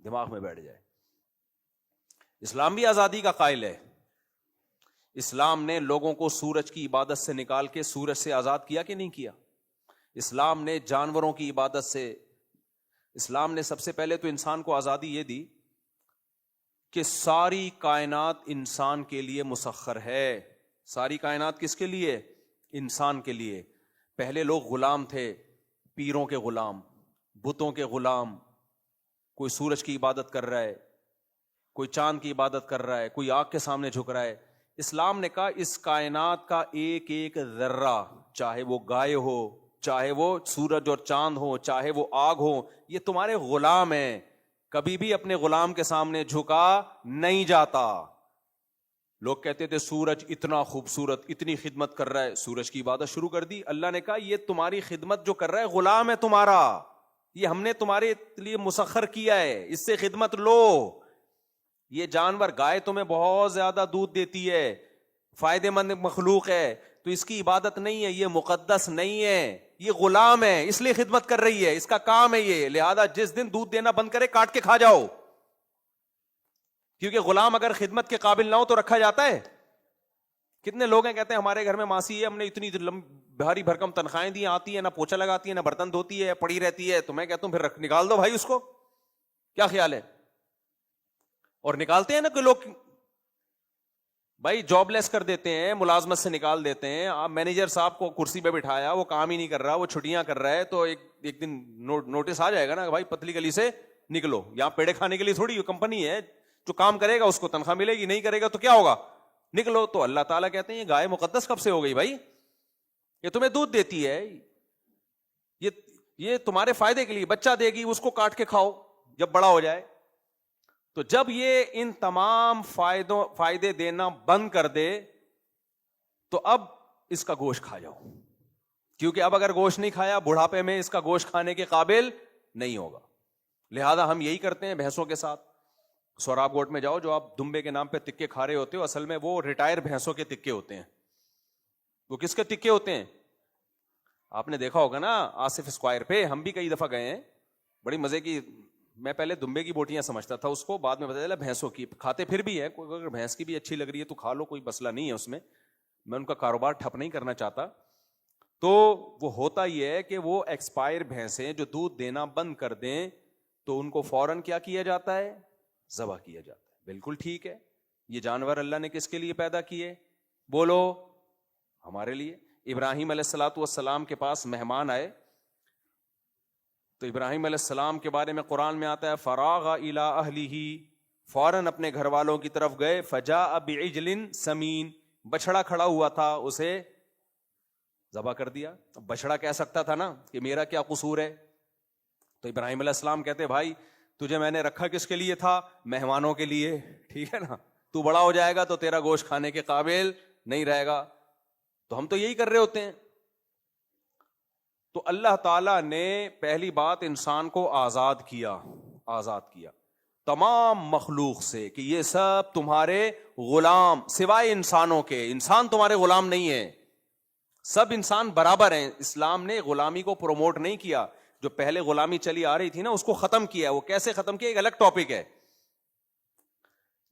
دماغ میں بیٹھ جائے. اسلام بھی آزادی کا قائل ہے. اسلام نے لوگوں کو سورج کی عبادت سے نکال کے سورج سے آزاد کیا کہ نہیں کیا؟ اسلام نے جانوروں کی عبادت سے، اسلام نے سب سے پہلے تو انسان کو آزادی یہ دی کہ ساری کائنات انسان کے لیے مسخر ہے. ساری کائنات کس کے لیے؟ انسان کے لیے. پہلے لوگ غلام تھے، پیروں کے غلام، بتوں کے غلام. کوئی سورج کی عبادت کر رہا ہے، کوئی چاند کی عبادت کر رہا ہے، کوئی آگ کے سامنے جھک رہا ہے. اسلام نے کہا اس کائنات کا ایک ایک ذرہ، چاہے وہ گائے ہو، چاہے وہ سورج اور چاند ہو، چاہے وہ آگ ہو، یہ تمہارے غلام ہیں. کبھی بھی اپنے غلام کے سامنے جھکا نہیں جاتا. لوگ کہتے تھے سورج اتنا خوبصورت، اتنی خدمت کر رہا ہے، سورج کی عبادت شروع کر دی. اللہ نے کہا یہ تمہاری خدمت جو کر رہا ہے غلام ہے تمہارا، یہ ہم نے تمہارے لیے مسخر کیا ہے، اس سے خدمت لو. یہ جانور، گائے تمہیں بہت زیادہ دودھ دیتی ہے، فائدے مند مخلوق ہے، تو اس کی عبادت نہیں ہے، یہ مقدس نہیں ہے، یہ غلام ہے، اس لیے خدمت کر رہی ہے، اس کا کام ہے یہ. لہذا جس دن دودھ دینا بند کرے کاٹ کے کھا جاؤ. کیونکہ غلام اگر خدمت کے قابل نہ ہو تو رکھا جاتا ہے؟ کتنے لوگ ہیں کہتے ہیں ہمارے گھر میں ماسی ہے، ہم نے اتنی بھاری بھرکم تنخواہیں دی، آتی ہے نہ پوچھا لگاتی ہے نہ برتن دھوتی ہے، پڑی رہتی ہے. تو میں کہتا ہوں پھر نکال دو بھائی اس کو. کیا خیال ہے؟ اور نکالتے ہیں نا کہ لوگ بھائی جاب لیس کر دیتے ہیں، ملازمت سے نکال دیتے ہیں. آپ مینیجر صاحب کو کرسی پہ بٹھایا، وہ کام ہی نہیں کر رہا، وہ چھٹیاں کر رہا ہے، تو ایک دن نوٹس آ جائے گا نا بھائی پتلی گلی سے نکلو. یہاں پیڑے کھانے کے لیے تھوڑی کمپنی ہے، جو کام کرے گا اس کو تنخواہ ملے گی، نہیں کرے گا تو کیا ہوگا؟ نکلو. تو اللہ تعالیٰ کہتے ہیں یہ گائے مقدس کب سے ہو گئی بھائی؟ یہ تمہیں دودھ دیتی ہے، یہ تمہارے فائدے کے لیے بچہ دے گی، اس کو کاٹ کے کھاؤ جب بڑا ہو جائے. تو جب یہ ان تمام فائدے دینا بند کر دے تو اب اس کا گوشت کھا جاؤ. کیونکہ اب اگر گوشت نہیں کھایا بڑھاپے میں اس کا گوشت کھانے کے قابل نہیں ہوگا. لہذا ہم یہی کرتے ہیں بھینسوں کے ساتھ. سوراب گوٹ میں جاؤ، جو آپ دمبے کے نام پہ تکے کھا رہے ہوتے ہو، اصل میں وہ ریٹائر بھینسوں کے تکے ہوتے ہیں. وہ کس کے تکے ہوتے ہیں؟ آپ نے دیکھا ہوگا نا آصف اسکوائر پہ، ہم بھی کئی دفعہ گئے ہیں. بڑی مزے کی، میں پہلے دمبے کی بوٹیاں سمجھتا تھا اس کو، بعد میں پتا چلا بھینسوں کی. کھاتے پھر بھی ہے، اگر بھینس کی بھی اچھی لگ رہی ہے تو کھا لو، کوئی مسئلہ نہیں ہے اس میں. میں ان کا کاروبار ٹھپ نہیں کرنا چاہتا. تو وہ ہوتا یہ ہے کہ وہ ایکسپائر بھینسیں جو دودھ دینا بند کر دیں تو ان کو فوراً کیا کیا جاتا ہے؟ ذبح کیا جاتا ہے. بالکل ٹھیک ہے. یہ جانور اللہ نے کس کے لیے پیدا کیے؟ بولو، ہمارے لیے. ابراہیم علیہ الصلوۃ والسلام کے پاس مہمان آئے تو ابراہیم علیہ السلام کے بارے میں قرآن میں آتا ہے فراغ الی اہلہ، فوراً اپنے گھر والوں کی طرف گئے. فجاء بعجل سمین، بچڑا کھڑا ہوا تھا، اسے ذبح کر دیا. بچڑا کہہ سکتا تھا نا کہ میرا کیا قصور ہے. تو ابراہیم علیہ السلام کہتے بھائی تجھے میں نے رکھا کس کے لیے تھا؟ مہمانوں کے لیے، ٹھیک ہے نا. تو بڑا ہو جائے گا تو تیرا گوشت کھانے کے قابل نہیں رہے گا. تو ہم تو یہی کر رہے ہوتے ہیں. تو اللہ تعالیٰ نے پہلی بات انسان کو آزاد کیا تمام مخلوق سے کہ یہ سب تمہارے غلام سوائے انسانوں کے. انسان تمہارے غلام نہیں ہے، سب انسان برابر ہیں. اسلام نے غلامی کو پروموٹ نہیں کیا. جو پہلے غلامی چلی آ رہی تھی نا اس کو ختم کیا. وہ کیسے ختم کیا ایک الگ ٹاپک ہے.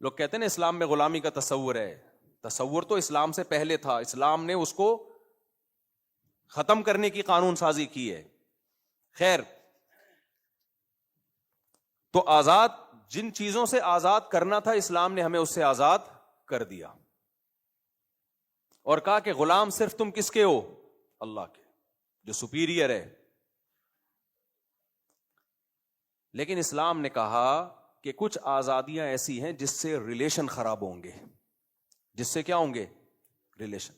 لوگ کہتے ہیں نا اسلام میں غلامی کا تصور ہے. تصور تو اسلام سے پہلے تھا، اسلام نے اس کو ختم کرنے کی قانون سازی کی ہے. خیر، تو آزاد جن چیزوں سے آزاد کرنا تھا اسلام نے ہمیں اس سے آزاد کر دیا اور کہا کہ غلام صرف تم کس کے ہو؟ اللہ کے، جو سپیریئر ہے. لیکن اسلام نے کہا کہ کچھ آزادیاں ایسی ہیں جس سے ریلیشن خراب ہوں گے. جس سے کیا ہوں گے؟ ریلیشن.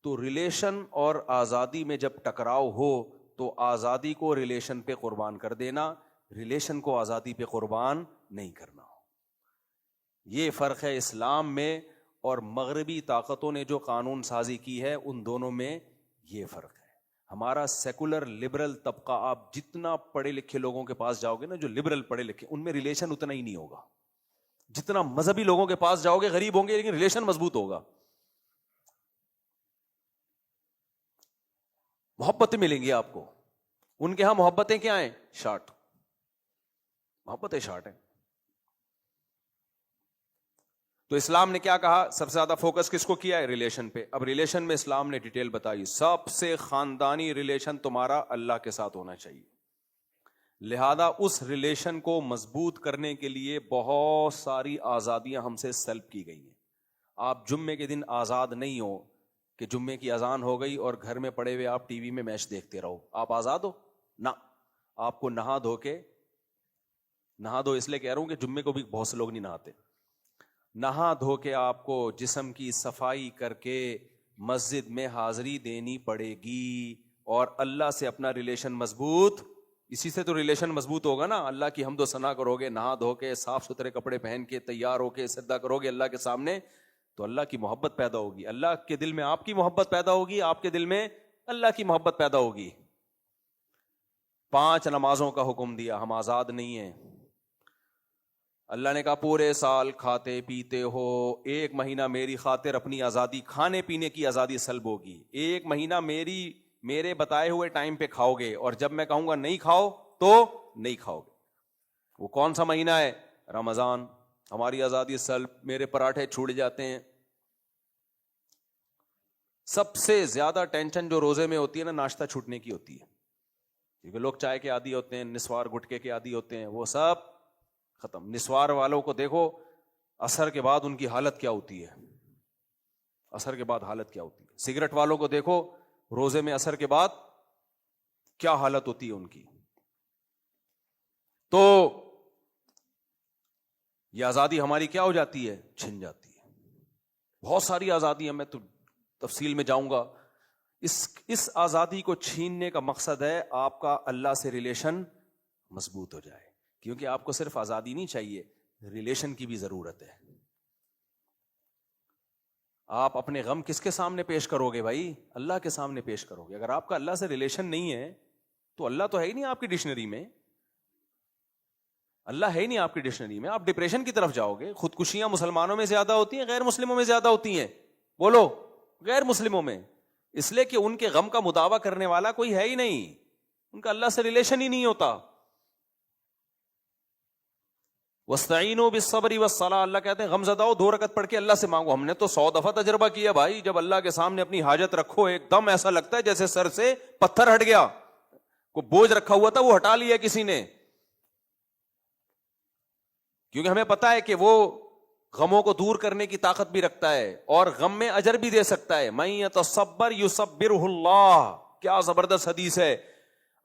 تو ریلیشن اور آزادی میں جب ٹکراؤ ہو تو آزادی کو ریلیشن پہ قربان کر دینا، ریلیشن کو آزادی پہ قربان نہیں کرنا. یہ فرق ہے اسلام میں اور مغربی طاقتوں نے جو قانون سازی کی ہے ان دونوں میں یہ فرق ہے. ہمارا سیکولر لبرل طبقہ، آپ جتنا پڑھے لکھے لوگوں کے پاس جاؤ گے نا، جو لبرل پڑھے لکھے، ان میں ریلیشن اتنا ہی نہیں ہوگا. جتنا مذہبی لوگوں کے پاس جاؤ گے غریب ہوں گے لیکن ریلیشن مضبوط ہوگا، محبتیں ملیں گی آپ کو. ان کے ہاں محبتیں کیا ہیں؟ شارٹ، محبتیں شارٹ ہیں. تو اسلام نے کیا کہا؟ سب سے زیادہ فوکس کس کو کیا ہے؟ ریلیشن پہ. اب ریلیشن میں اسلام نے ڈیٹیل بتائی. سب سے خاندانی ریلیشن تمہارا اللہ کے ساتھ ہونا چاہیے. لہذا اس ریلیشن کو مضبوط کرنے کے لیے بہت ساری آزادیاں ہم سے سلب کی گئی ہیں. آپ جمعے کے دن آزاد نہیں ہو کہ جمعے کی اذان ہو گئی اور گھر میں پڑے ہوئے آپ ٹی وی میں میچ دیکھتے رہو. آپ آزاد ہو؟ نہ. آپ کو نہا دھو اس لیے کہہ رہا ہوں کہ جمعے کو بھی بہت سے لوگ نہیں نہاتے. نہا دھو کے آپ کو جسم کی صفائی کر کے مسجد میں حاضری دینی پڑے گی اور اللہ سے اپنا ریلیشن مضبوط. اسی سے تو ریلیشن مضبوط ہوگا نا. اللہ کی حمد و ثنا کرو گے, نہا دھو کے صاف ستھرے کپڑے پہن کے تیار ہو کے سجدہ کرو گے اللہ کے سامنے, تو اللہ کی محبت پیدا ہوگی. اللہ کے دل میں آپ کی محبت پیدا ہوگی, آپ کے دل میں اللہ کی محبت پیدا ہوگی. 5 نمازوں کا حکم دیا, ہم آزاد نہیں ہیں. اللہ نے کہا پورے سال کھاتے پیتے ہو, 1 مہینہ میری خاطر اپنی آزادی, کھانے پینے کی آزادی سلب ہوگی. 1 مہینہ میرے بتائے ہوئے ٹائم پہ کھاؤ گے, اور جب میں کہوں گا نہیں کھاؤ تو نہیں کھاؤ گے. وہ کون سا مہینہ ہے؟ رمضان. ہماری آزادی سلب, میرے پراٹھے چھوٹ جاتے ہیں. سب سے زیادہ ٹینشن جو روزے میں ہوتی ہے نا, ناشتہ چھوٹنے کی ہوتی ہے. کیونکہ لوگ چائے کے عادی ہوتے ہیں, نسوار گٹکے کے عادی ہوتے ہیں, وہ سب ختم. نسوار والوں کو دیکھو عصر کے بعد ان کی حالت کیا ہوتی ہے, عصر کے بعد حالت کیا ہوتی ہے. سگریٹ والوں کو دیکھو روزے میں عصر کے بعد کیا حالت ہوتی ہے ان کی. تو یہ آزادی ہماری کیا ہو جاتی ہے؟ چھن جاتی ہے. بہت ساری آزادی میں تو تفصیل میں جاؤں گا. اس آزادی کو چھیننے کا مقصد ہے آپ کا اللہ سے ریلیشن مضبوط ہو جائے. کیونکہ آپ کو صرف آزادی نہیں چاہیے, ریلیشن کی بھی ضرورت ہے. آپ اپنے غم کس کے سامنے پیش کرو گے بھائی؟ اللہ کے سامنے پیش کرو گے. اگر آپ کا اللہ سے ریلیشن نہیں ہے تو اللہ تو ہے ہی نہیں آپ کی ڈکشنری میں. اللہ ہے ہی نہیں آپ کی ڈکشنری میں. آپ ڈپریشن کی طرف جاؤ گے. خودکشیاں مسلمانوں میں زیادہ ہوتی ہیں, غیر مسلموں میں زیادہ ہوتی ہیں؟ بولو. غیر مسلموں میں. اس لیے کہ ان کے غم کا مداوع کرنے والا کوئی ہے ہی نہیں, ان کا اللہ سے ریلیشن ہی نہیں ہوتا. وَاسْتَعِينُوا بِالصَّبْرِ وَالصَّلَاةِ, اللہ کہتے ہیں غم زدہ ہو 2 رکعت پڑھ کے اللہ سے مانگو. ہم نے تو 100 دفعہ تجربہ کیا بھائی, جب اللہ کے سامنے اپنی حاجت رکھو ایک دم ایسا لگتا ہے جیسے سر سے پتھر ہٹ گیا, کوئی بوجھ رکھا ہوا تھا وہ ہٹا لیا کسی نے. کیونکہ ہمیں پتا ہے کہ وہ غموں کو دور کرنے کی طاقت بھی رکھتا ہے اور غم میں اجر بھی دے سکتا ہے. مَن يَتَصَبَّرْ يُصَبِّرْهُ اللَّهُ, کیا زبردست حدیث ہے.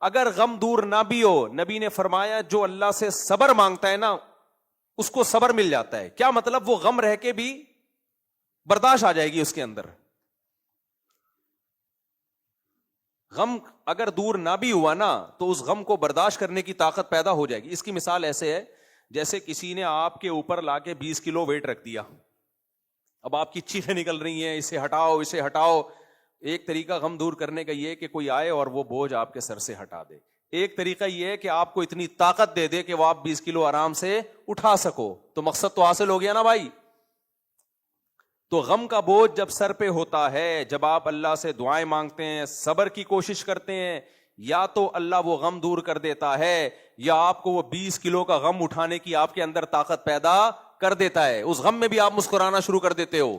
اگر غم دور نہ بھی ہو, نبی نے فرمایا جو اللہ سے صبر مانگتا ہے نا اس کو صبر مل جاتا ہے. کیا مطلب؟ وہ غم رہ کے بھی برداشت آ جائے گی اس کے اندر. غم اگر دور نہ بھی ہوا نا تو اس غم کو برداشت کرنے کی طاقت پیدا ہو جائے گی. اس کی مثال ایسے ہے جیسے کسی نے آپ کے اوپر لا کے 20 کلو ویٹ رکھ دیا. اب آپ کی چیخیں نکل رہی ہیں, اسے ہٹاؤ اسے ہٹاؤ. ایک طریقہ غم دور کرنے کا یہ ہے کہ کوئی آئے اور وہ بوجھ آپ کے سر سے ہٹا دے. ایک طریقہ یہ ہے کہ آپ کو اتنی طاقت دے دے کہ وہ آپ 20 کلو آرام سے اٹھا سکو. تو مقصد تو حاصل ہو گیا نا بھائی. تو غم کا بوجھ جب سر پہ ہوتا ہے, جب آپ اللہ سے دعائیں مانگتے ہیں, صبر کی کوشش کرتے ہیں, یا تو اللہ وہ غم دور کر دیتا ہے یا آپ کو وہ 20 کلو کا غم اٹھانے کی آپ کے اندر طاقت پیدا کر دیتا ہے. اس غم میں بھی آپ مسکرانا شروع کر دیتے ہو.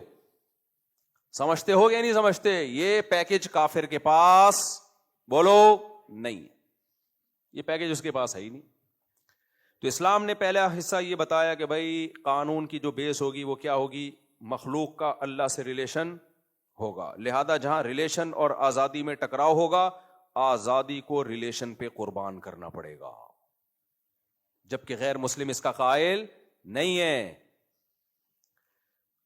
سمجھتے ہو یا نہیں سمجھتے؟ یہ پیکج کافر کے پاس بولو نہیں, یہ پیکج اس کے پاس ہے ہی نہیں. تو اسلام نے پہلا حصہ یہ بتایا کہ بھائی قانون کی جو بیس ہوگی وہ کیا ہوگی؟ مخلوق کا اللہ سے ریلیشن ہوگا. لہذا جہاں ریلیشن اور آزادی میں ٹکراؤ ہوگا, آزادی کو ریلیشن پہ قربان کرنا پڑے گا, جبکہ غیر مسلم اس کا قائل نہیں ہے.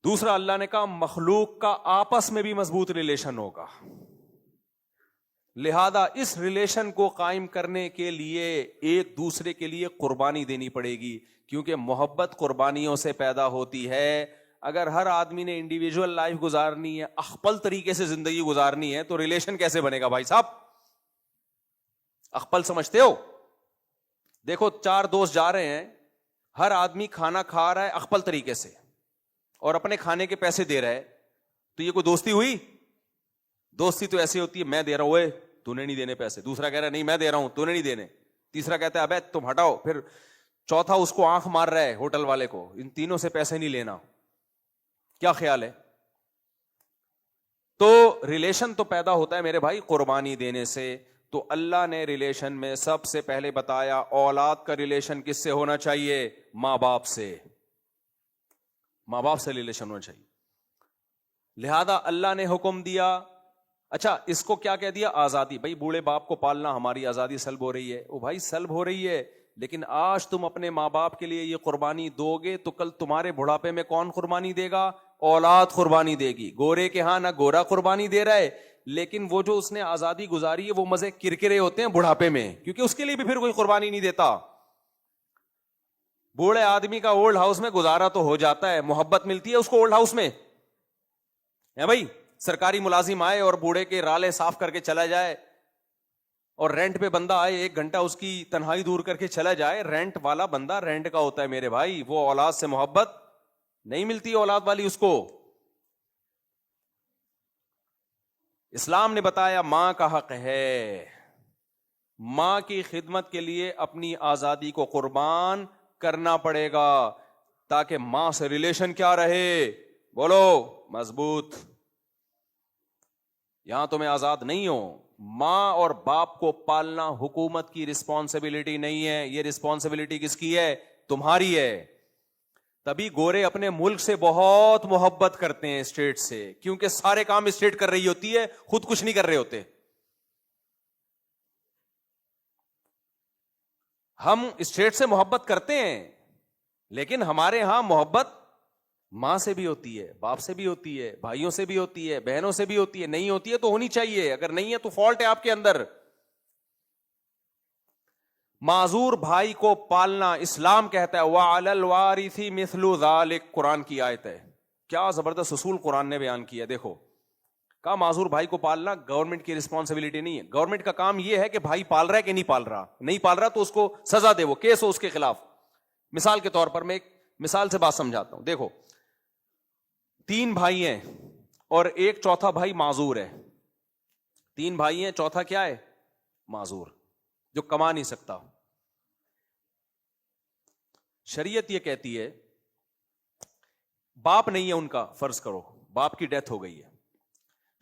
دوسرا اللہ نے کہا مخلوق کا آپس میں بھی مضبوط ریلیشن ہوگا. لہذا اس ریلیشن کو قائم کرنے کے لیے ایک دوسرے کے لیے قربانی دینی پڑے گی, کیونکہ محبت قربانیوں سے پیدا ہوتی ہے. اگر ہر آدمی نے انڈیویجول لائف گزارنی ہے, اخپل طریقے سے زندگی گزارنی ہے, تو ریلیشن کیسے بنے گا بھائی صاحب؟ اخپل سمجھتے ہو؟ دیکھو 4 دوست جا رہے ہیں, ہر آدمی کھانا کھا رہا ہے اخپل طریقے سے اور اپنے کھانے کے پیسے دے رہا ہے, تو یہ کوئی دوستی ہوئی؟ دوستی تو ایسی ہوتی ہے میں دے رہا ہوں تو نے نہیں دینے پیسے, دوسرا کہہ رہا ہے نہیں میں دے رہا ہوں تو نے نہیں دینے, تیسرا کہتا ہے ابے تم ہٹاؤ, پھر چوتھا اس کو آنکھ مار رہا ہے ہوٹل والے کو, ان تینوں سے پیسے نہیں لینا. کیا خیال ہے؟ تو ریلیشن تو پیدا ہوتا ہے میرے بھائی قربانی دینے سے. تو اللہ نے ریلیشن میں سب سے پہلے بتایا اولاد کا ریلیشن کس سے ہونا چاہیے؟ ماں باپ سے. ماں باپ سے ریلیشن ہونا چاہیے. لہذا اللہ نے حکم دیا. اچھا اس کو کیا کہہ دیا؟ آزادی. بھائی بوڑھے باپ کو پالنا ہماری آزادی سلب ہو رہی ہے. او بھائی سلب ہو رہی ہے، لیکن آج تم اپنے ماں باپ کے لیے یہ قربانی دو گے تو کل تمہارے بڑھاپے میں کون قربانی دے گا؟ اولاد قربانی دے گی. گورے کے ہاں نہ گورا قربانی دے رہا ہے، لیکن وہ جو اس نے آزادی گزاری ہے وہ مزے کرکرے ہوتے ہیں بڑھاپے میں، کیونکہ اس کے لیے بھی پھر کوئی قربانی نہیں دیتا. بوڑھے آدمی کا اولڈ ہاؤس میں گزارا تو ہو جاتا ہے، محبت ملتی ہے اس کو اولڈ ہاؤس میں ہے بھائی. سرکاری ملازم آئے اور بوڑھے کے رالے صاف کر کے چلا جائے، اور رینٹ پہ بندہ آئے 1 گھنٹہ اس کی تنہائی دور کر کے چلا جائے، رینٹ والا بندہ رینٹ کا ہوتا ہے میرے بھائی، وہ اولاد سے محبت نہیں ملتی اولاد والی اس کو. اسلام نے بتایا ماں کا حق ہے، ماں کی خدمت کے لیے اپنی آزادی کو قربان کرنا پڑے گا، تاکہ ماں سے ریلیشن کیا رہے؟ بولو مضبوط. یہاں تو میں آزاد نہیں ہوں. ماں اور باپ کو پالنا حکومت کی رسپانسبلٹی نہیں ہے، یہ رسپانسبلٹی کس کی ہے؟ تمہاری ہے. تبھی گورے اپنے ملک سے بہت محبت کرتے ہیں اسٹیٹ سے، کیونکہ سارے کام اسٹیٹ کر رہی ہوتی ہے، خود کچھ نہیں کر رہے ہوتے. ہم اسٹیٹ سے محبت کرتے ہیں، لیکن ہمارے ہاں محبت ماں سے بھی ہوتی ہے، باپ سے بھی ہوتی ہے، بھائیوں سے بھی ہوتی ہے، بہنوں سے بھی ہوتی ہے. نہیں ہوتی ہے تو ہونی چاہیے، اگر نہیں ہے تو فالٹ ہے آپ کے اندر. معذور بھائی کو پالنا اسلام کہتا ہے وَعَلَى الْوَارِثِ مِثْلُ ذَلِكَ، قرآن کی آیت ہے. کیا زبردست اصول قرآن نے بیان کیا. دیکھو کہا معذور بھائی کو پالنا گورنمنٹ کی رسپانسبلٹی نہیں ہے. گورنمنٹ کا کام یہ ہے کہ بھائی پال رہا ہے کہ نہیں پال رہا، نہیں پال رہا تو اس کو سزا دے، وہ کیس ہو اس کے خلاف. مثال کے طور پر میں ایک مثال سے بات سمجھاتا ہوں. دیکھو 3 بھائی ہیں اور ایک چوتھا بھائی معذور ہے. 3 بھائی ہیں، چوتھا کیا ہے؟ معذور، جو کما نہیں سکتا. شریعت یہ کہتی ہے باپ نہیں ہے ان کا، فرض کرو باپ کی ڈیتھ ہو گئی ہے.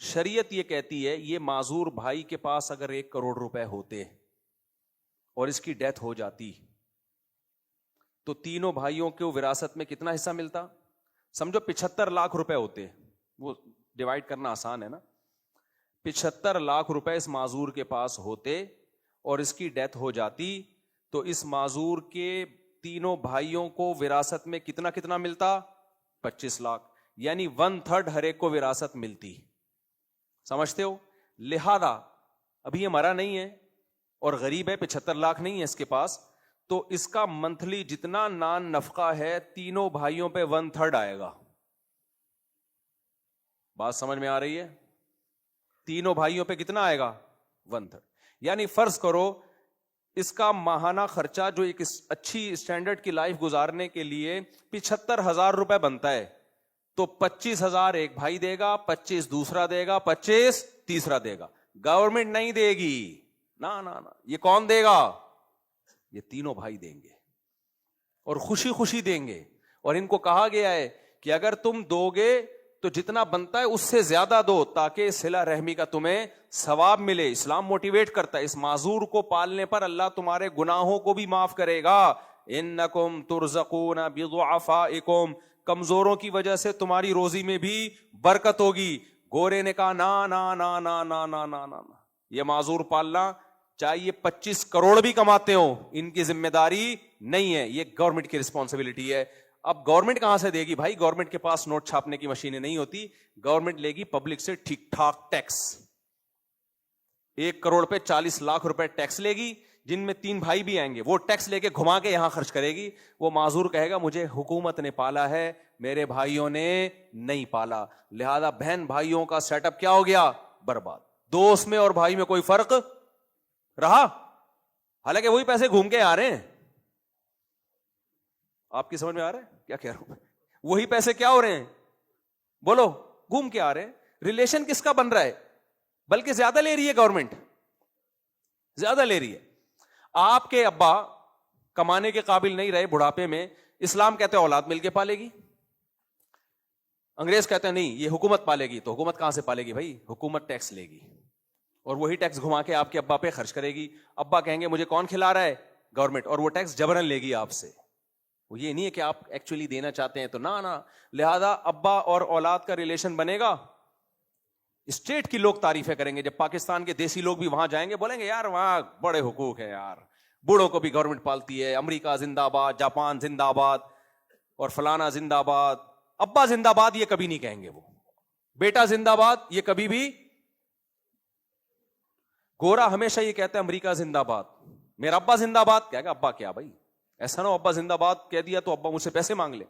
شریعت یہ کہتی ہے یہ معذور بھائی کے پاس اگر 1 کروڑ روپے ہوتے اور اس کی ڈیتھ ہو جاتی تو تینوں بھائیوں کو وراثت میں کتنا حصہ ملتا؟ سمجھو 75 لاکھ روپے ہوتے، وہ ڈیوائڈ کرنا آسان ہے نا. 75 لاکھ روپے اس معذور کے پاس ہوتے اور اس کی ڈیتھ ہو جاتی تو اس معذور کے تینوں بھائیوں کو وراثت میں کتنا کتنا ملتا؟ 25 لاکھ. یعنی 1/3 ہر ایک کو وراثت ملتی. سمجھتے ہو؟ لہذا ابھی یہ مرا نہیں ہے اور غریب ہے، 75 لاکھ نہیں ہے اس کے پاس، تو اس کا منتھلی جتنا نان نفقہ ہے تینوں بھائیوں پہ 1/3 آئے گا. بات سمجھ میں آ رہی ہے؟ تینوں بھائیوں پہ کتنا آئے گا؟ 1/3. یعنی فرض کرو اس کا ماہانہ خرچہ جو ایک اچھی اسٹینڈرڈ کی لائف گزارنے کے لیے 75,000 روپے بنتا ہے، تو 25,000 ایک بھائی دے گا، 25 دوسرا دے گا، 25 تیسرا دے گا. گورنمنٹ نہیں دے گی، نا نا نا. یہ کون دے گا؟ یہ تینوں بھائی دیں گے، اور خوشی خوشی دیں گے. اور ان کو کہا گیا ہے کہ اگر تم دو گے تو جتنا بنتا ہے اس سے زیادہ دو، تاکہ صلہ رحمی کا تمہیں ثواب ملے. اسلام موٹیویٹ کرتا ہے، اس معذور کو پالنے پر اللہ تمہارے گناہوں کو بھی معاف کرے گا. انکم ترزقون بضعفائکم، کمزوروں کی وجہ سے تمہاری روزی میں بھی برکت ہوگی. گورے نے کہا نا نا نا نا نا نا نا نا، یہ معذور پالنا چاہیے 25 کروڑ بھی کماتے ہوں، ان کی ذمہ داری نہیں ہے، یہ گورنمنٹ کی رسپانسبلٹی ہے. اب گورنمنٹ کہاں سے دے گی بھائی؟ گورنمنٹ کے پاس نوٹ چھاپنے کی مشینیں نہیں ہوتی. گورنمنٹ لے گی پبلک سے ٹھیک ٹھاک ٹیکس. 1 کروڑ پہ 40 لاکھ روپے ٹیکس لے گی، جن میں 3 بھائی بھی آئیں گے، وہ ٹیکس لے کے گھما کے یہاں خرچ کرے گی. وہ معذور کہے گا مجھے حکومت نے پالا ہے، میرے بھائیوں نے نہیں پالا. لہذا بہن بھائیوں کا سیٹ اپ کیا ہو گیا؟ برباد. دوست میں اور بھائی میں کوئی فرق رہا؟ حالانکہ وہی پیسے گھوم کے آ رہے ہیں. آپ کی سمجھ میں آ رہا ہے کیا کہہ رہا ہوں؟ وہی پیسے کیا ہو رہے ہیں؟ بولو، گھوم کے آ رہے ہیں. ریلیشن کس کا بن رہا ہے؟ بلکہ زیادہ لے رہی ہے گورنمنٹ، زیادہ لے رہی ہے. آپ کے ابا کمانے کے قابل نہیں رہے بڑھاپے میں، اسلام کہتے ہیں اولاد مل کے پالے گی. انگریز کہتے ہیں نہیں یہ حکومت پالے گی، تو حکومت کہاں سے پالے گی بھائی؟ حکومت ٹیکس لے گی اور وہی ٹیکس گھما کے آپ کے ابا پہ خرچ کرے گی. ابا کہیں گے مجھے کون کھلا رہا ہے؟ گورنمنٹ. اور وہ ٹیکس جبرن لے گی آپ سے. وہ یہ نہیں ہے کہ آپ ایکچولی دینا چاہتے ہیں تو نہ. لہذا ابا اور اولاد کا ریلیشن بنے گا. اسٹیٹ کی لوگ تعریفیں کریں گے. جب پاکستان کے دیسی لوگ بھی وہاں جائیں گے بولیں گے یار وہاں بڑے حقوق ہیں یار، بوڑھوں کو بھی گورنمنٹ پالتی ہے، امریکہ زندہ آباد، جاپان زندہ آباد اور فلانا زندہ آباد. ابا زندہ آباد یہ کبھی نہیں کہیں گے. وہ بیٹا زندہ آباد یہ کبھی بھی. گورا ہمیشہ یہ کہتا ہے امریکہ زندہ آباد. میرا ابا زندہ آباد کہے گا. ابا کیا بھائی؟ ایسا نہ ہو ابا زندہ آباد کہہ دیا تو ابا مجھ سے پیسے مانگ لے.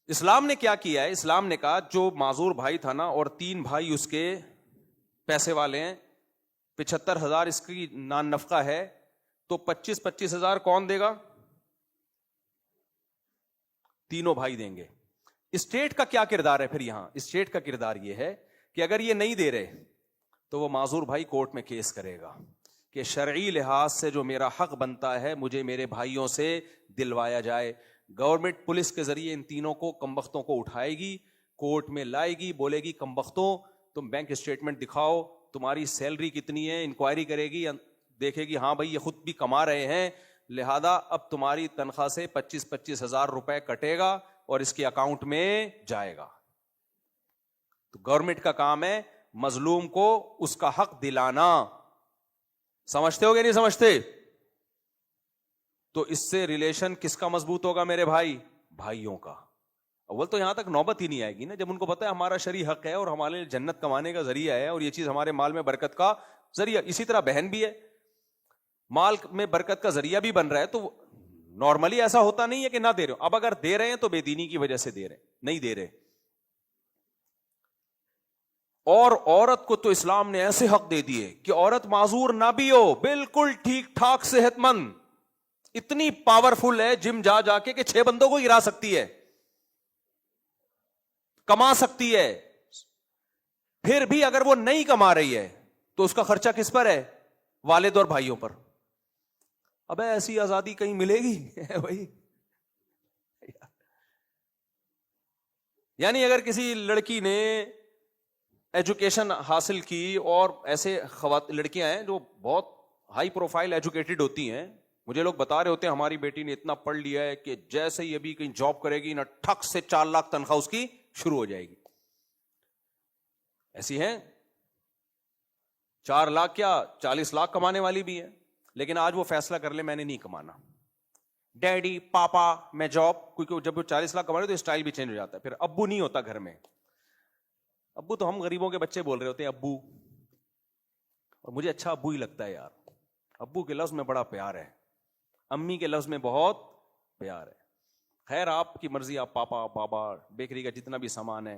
اسلام نے کیا کیا ہے؟ اسلام نے کہا جو معذور بھائی تھا نا اور 3 بھائی اس کے پیسے والے ہیں، 75,000 اس کی نان نفقہ ہے، تو 25,000 کون دے گا؟ تینوں بھائی دیں گے. اسٹیٹ کا کیا کردار ہے پھر یہاں؟ اسٹیٹ کا کردار یہ ہے کہ اگر یہ نہیں دے رہے تو وہ معذور بھائی کورٹ میں کیس کرے گا کہ شرعی لحاظ سے جو میرا حق بنتا ہے مجھے میرے بھائیوں سے دلوایا جائے. گورنمنٹ پولیس کے ذریعے ان تینوں کو کمبختوں کو اٹھائے گی، کورٹ میں لائے گی، بولے گی کمبختوں تم بینک اسٹیٹمنٹ دکھاؤ، تمہاری سیلری کتنی ہے، انکوائری کرے گی، دیکھے گی ہاں بھائی یہ خود بھی کما رہے ہیں، لہذا اب تمہاری تنخواہ سے 25,000 روپے کٹے گا اور اس کے اکاؤنٹ میں جائے گا. تو گورنمنٹ کا کام ہے مظلوم کو اس کا حق دلانا. سمجھتے ہو گے نہیں سمجھتے؟ تو اس سے ریلیشن کس کا مضبوط ہوگا میرے بھائی؟ بھائیوں کا. اول تو یہاں تک نوبت ہی نہیں آئے گی نا جب ان کو پتا ہے ہمارا شرعی حق ہے اور ہمارے جنت کمانے کا ذریعہ ہے اور یہ چیز ہمارے مال میں برکت کا ذریعہ. اسی طرح بہن بھی ہے، مال میں برکت کا ذریعہ بھی بن رہا ہے. تو نارملی ایسا ہوتا نہیں ہے کہ نہ دے رہے ہو. اب اگر دے رہے ہیں تو بے دینی کی وجہ سے دے رہے، نہیں دے رہے. اور عورت کو تو اسلام نے ایسے حق دے دیے کہ عورت معذور نہ بھی ہو، بالکل ٹھیک ٹھاک صحت مند، اتنی پاورفل ہے جم جا جا کے کہ 6 بندوں کو گرا سکتی ہے، کما سکتی ہے. پھر بھی اگر وہ نہیں کما رہی ہے تو اس کا خرچہ کس پر ہے؟ والد اور بھائیوں پر. اب ایسی آزادی کہیں ملے گی بھائی؟ یعنی اگر کسی لڑکی نے ایجوکیشن حاصل کی، اور ایسے لڑکیاں ہیں جو بہت ہائی پروفائل ایجوکیٹڈ ہوتی ہیں، مجھے لوگ بتا رہے ہوتے ہیں ہماری بیٹی نے اتنا پڑھ لیا ہے کہ جیسے ہی ابھی کہیں جاب کرے گی نا ٹھک سے 4 لاکھ تنخواہ اس کی شروع ہو جائے گی. ایسی ہیں 4 لاکھ کیا 40 لاکھ کمانے والی بھی ہیں. لیکن آج وہ فیصلہ کر لے میں نے نہیں کمانا، ڈیڈی پاپا میں جاب، کیونکہ جب وہ 40 لاکھ کما رہے تو اسٹائل بھی چینج ہو جاتا ہے. پھر ابو نہیں ہوتا گھر میں. ابو تو ہم غریبوں کے بچے بول رہے ہوتے ہیں ابو، اور مجھے اچھا ابو ہی لگتا ہے یار. ابو کے لفظ میں بڑا پیار ہے، امی کے لفظ میں بہت پیار ہے. خیر آپ کی مرضی، آپ پاپا بابا بیکری کا جتنا بھی سامان ہے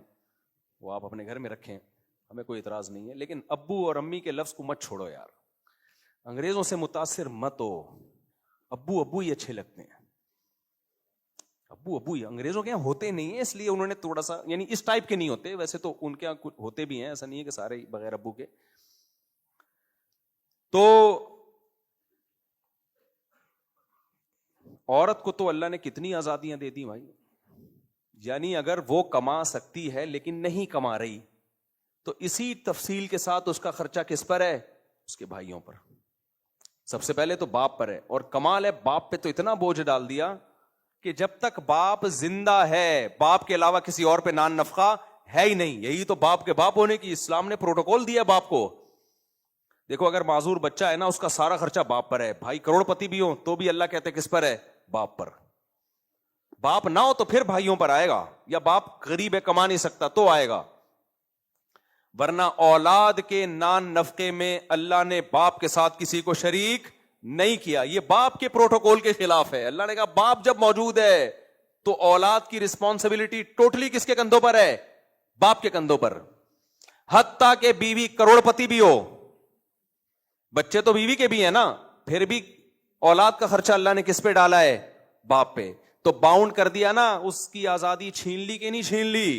وہ آپ اپنے گھر میں رکھیں، ہمیں کوئی اعتراض نہیں ہے. لیکن ابو اور امی کے لفظ کو مت چھوڑو یار، انگریزوں سے متاثر مت ہو. ابو ابو ہی اچھے لگتے ہیں. ابو ابو ہی انگریزوں کے یہاں ہوتے نہیں ہیں، اس لیے انہوں نے تھوڑا سا یعنی اس ٹائپ کے نہیں ہوتے. ویسے تو ان کے یہاں کچھ ہوتے بھی ہیں، ایسا نہیں ہے کہ سارے بغیر ابو کے. تو عورت کو تو اللہ نے کتنی آزادیاں دے دی بھائی. یعنی اگر وہ کما سکتی ہے لیکن نہیں کما رہی تو اسی تفصیل کے ساتھ اس کا خرچہ کس پر ہے؟ اس کے بھائیوں پر. سب سے پہلے تو باپ پر ہے. اور کمال ہے باپ پہ تو اتنا بوجھ ڈال دیا کہ جب تک باپ زندہ ہے باپ کے علاوہ کسی اور پہ نان نفقہ ہے ہی نہیں. یہی تو باپ کے باپ ہونے کی اسلام نے پروٹوکول دیا باپ کو. دیکھو اگر معذور بچہ ہے نا اس کا سارا خرچہ باپ پر ہے. بھائی کروڑ پتی بھی ہو تو بھی اللہ کہتے کس پر ہے؟ باپ پر. باپ نہ ہو تو پھر بھائیوں پر آئے گا، یا باپ غریب ہے کما نہیں سکتا تو آئے گا. ورنہ اولاد کے نان نفقے میں اللہ نے باپ کے ساتھ کسی کو شریک نہیں کیا. یہ باپ کے پروٹوکول کے خلاف ہے. اللہ نے کہا باپ جب موجود ہے تو اولاد کی رسپانسبلٹی ٹوٹلی کس کے کندھوں پر ہے؟ باپ کے کندھوں پر. حتیٰ کہ بیوی کروڑ پتی بھی ہو، بچے تو بیوی کے بھی ہیں نا، پھر بھی اولاد کا خرچہ اللہ نے کس پہ ڈالا ہے؟ باپ پہ. تو باؤنڈ کر دیا نا، اس کی آزادی چھین لی کہ نہیں چھین لی؟